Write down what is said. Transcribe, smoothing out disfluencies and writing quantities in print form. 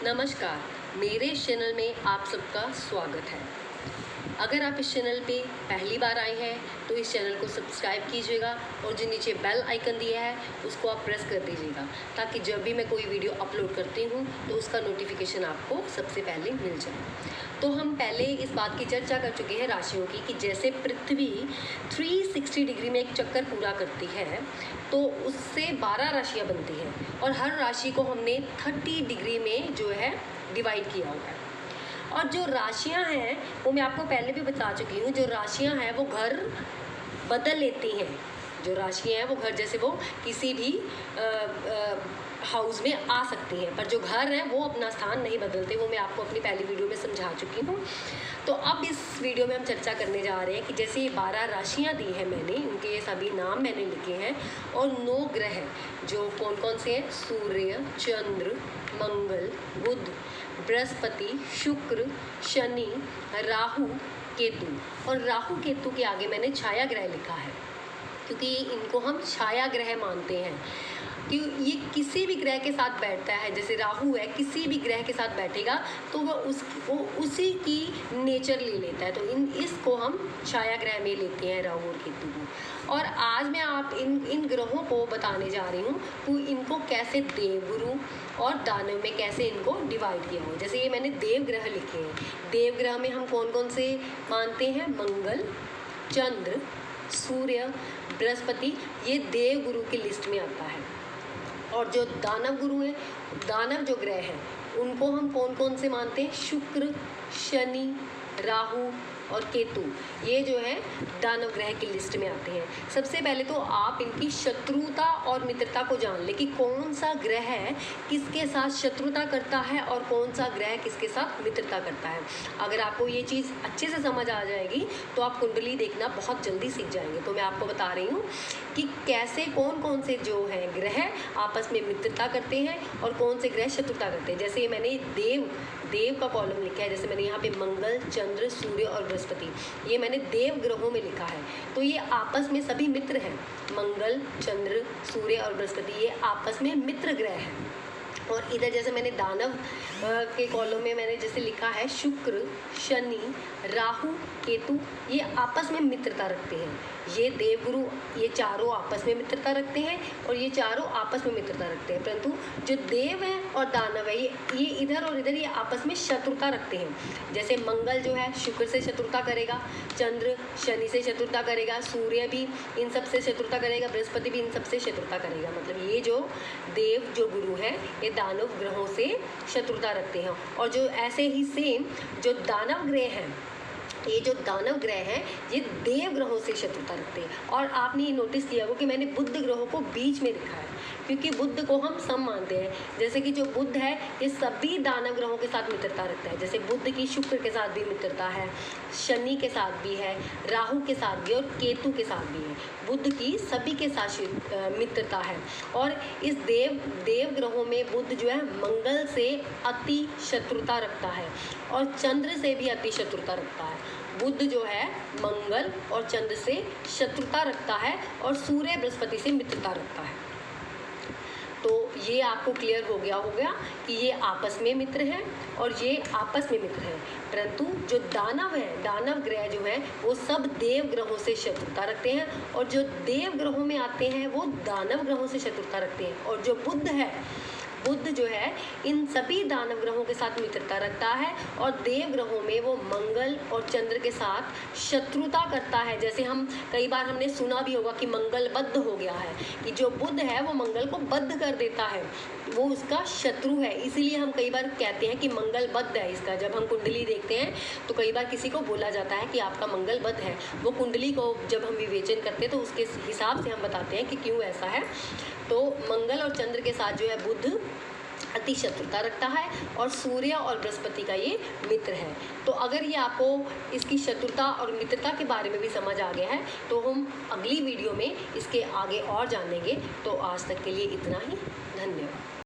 नमस्कार, मेरे चैनल में आप सबका स्वागत है। अगर आप इस चैनल पे पहली बार आए हैं तो इस चैनल को सब्सक्राइब कीजिएगा और जो नीचे बेल आइकन दिया है उसको आप प्रेस कर दीजिएगा ताकि जब भी मैं कोई वीडियो अपलोड करती हूँ तो उसका नोटिफिकेशन आपको सबसे पहले मिल जाए। तो हम पहले इस बात की चर्चा कर चुके हैं राशियों की कि जैसे पृथ्वी 360 डिग्री में एक चक्कर पूरा करती है तो उससे 12 राशियाँ बनती हैं और हर राशि को हमने 30 डिग्री में जो है डिवाइड किया हुआ है। और जो राशियां हैं वो मैं आपको पहले भी बता चुकी हूँ, जो राशियां हैं वो घर बदल लेती हैं। जो राशियां हैं वो घर जैसे वो किसी भी हाउस में आ सकती हैं, पर जो घर हैं वो अपना स्थान नहीं बदलते। वो मैं आपको अपनी पहली वीडियो में समझा चुकी हूँ। तो अब इस वीडियो में हम चर्चा करने जा रहे हैं कि जैसे ये 12 राशियाँ दी हैं मैंने, उनके सभी नाम मैंने लिखे हैं और 9 ग्रह जो कौन कौन से हैं, सूर्य, चंद्र, मंगल, बुध, बृहस्पति, शुक्र, शनि, राहु, केतु। और राहु केतु के आगे मैंने छाया ग्रह लिखा है क्योंकि इनको हम छाया ग्रह मानते हैं कि ये किसी भी ग्रह के साथ बैठता है। जैसे राहु है, किसी भी ग्रह के साथ बैठेगा तो वो उसी की नेचर ले लेता है। तो इसको हम छाया ग्रह में लेते हैं, राहु और केतु को। और आज मैं आप इन ग्रहों को बताने जा रही हूँ तो इनको कैसे देवगुरु और दानव में कैसे इनको डिवाइड किया हो। जैसे ये मैंने देवग्रह लिखे हैं। देवग्रह में हम कौन कौन से मानते हैं, मंगल, चंद्र, सूर्य, बृहस्पति, ये देवगुरु की लिस्ट में आता है। और जो दानव गुरु हैं, दानव जो ग्रह हैं, उनको हम कौन कौन से मानते हैं, शुक्र, शनि, राहु और केतु, ये जो है दानव ग्रह की लिस्ट में आते हैं। सबसे पहले तो आप इनकी शत्रुता और मित्रता को जान लें कि कौन सा ग्रह किसके साथ शत्रुता करता है और कौन सा ग्रह किसके साथ मित्रता करता है। अगर आपको ये चीज़ अच्छे से समझ आ जाएगी तो आप कुंडली देखना बहुत जल्दी सीख जाएंगे। तो मैं आपको बता रही हूँ कि कैसे कौन कौन से जो हैं ग्रह आपस में मित्रता करते हैं और कौन से ग्रह शत्रुता करते हैं। जैसे मैंने देव का कॉलम लिखा है, जैसे मैंने यहाँ पे मंगल, चंद्र, सूर्य और बृहस्पति, ये मैंने देव ग्रहों में लिखा है। तो ये आपस में सभी मित्र हैं। मंगल, चंद्र, सूर्य और बृहस्पति ये आपस में मित्र ग्रह हैं। और इधर जैसे मैंने दानव के कॉलम में मैंने जैसे लिखा है, शुक्र, शनि, राहु, केतु, ये आपस में मित्रता रखते हैं। ये देवगुरु ये चारों आपस में मित्रता रखते हैं और ये चारों आपस में मित्रता रखते हैं। परंतु जो देव है और दानव है ये इधर और इधर ये आपस में शत्रुता रखते हैं। जैसे मंगल जो है शुक्र से शत्रुता करेगा, चंद्र शनि से शत्रुता करेगा, सूर्य भी इन सब से शत्रुता करेगा, बृहस्पति भी इन सब से शत्रुता करेगा। मतलब ये जो देव जो गुरु है ये दानव ग्रहों से शत्रुता रखते हैं। और जो ऐसे ही सेम जो दानव ग्रह हैं, ये जो दानव ग्रह हैं ये देव ग्रहों से शत्रुता रखते हैं। और आपने ये नोटिस किया हो कि मैंने बुध ग्रहों को बीच में लिखा है क्योंकि बुध को हम सम मानते हैं। जैसे कि जो बुध है ये सभी दानव ग्रहों के साथ मित्रता रखता है। जैसे बुध की शुक्र के साथ भी मित्रता है, शनि के साथ भी है, राहु के साथ भी और केतु के साथ भी है। बुध की सभी के साथ मित्रता है। और इस देव ग्रहों में बुध जो है मंगल से अति शत्रुता रखता है और चंद्र से भी अति शत्रुता रखता है। बुध जो है मंगल और चंद्र से शत्रुता रखता है और सूर्य बृहस्पति से मित्रता रखता है। तो ये आपको क्लियर हो गया कि ये आपस में मित्र हैं और ये आपस में मित्र हैं। परंतु जो दानव है, दानव ग्रह जो है वो सब देव ग्रहों से शत्रुता रखते हैं और जो देव ग्रहों में आते हैं वो दानव ग्रहों से शत्रुता रखते हैं। और जो बुध है, बुध जो है इन सभी दानव ग्रहों के साथ मित्रता रखता है और देव ग्रहों में वो मंगल और चंद्र के साथ शत्रुता करता है। जैसे हम कई बार हमने सुना भी होगा कि मंगल बद्ध हो गया है, कि जो बुध है वो मंगल को बद्ध कर देता है, वो उसका शत्रु है। इसीलिए हम कई बार कहते हैं कि मंगल बद्ध है इसका। जब हम कुंडली देखते हैं तो कई बार किसी को बोला जाता है कि आपका मंगल बद्ध है। वो कुंडली को जब हम विवेचन करते हैं तो उसके हिसाब से हम बताते हैं कि क्यों ऐसा है। तो मंगल और चंद्र के साथ जो है बुध अति शत्रुता रखता है और सूर्य और बृहस्पति का ये मित्र है। तो अगर ये आपको इसकी शत्रुता और मित्रता के बारे में भी समझ आ गया है तो हम अगली वीडियो में इसके आगे और जानेंगे। तो आज तक के लिए इतना ही, धन्यवाद।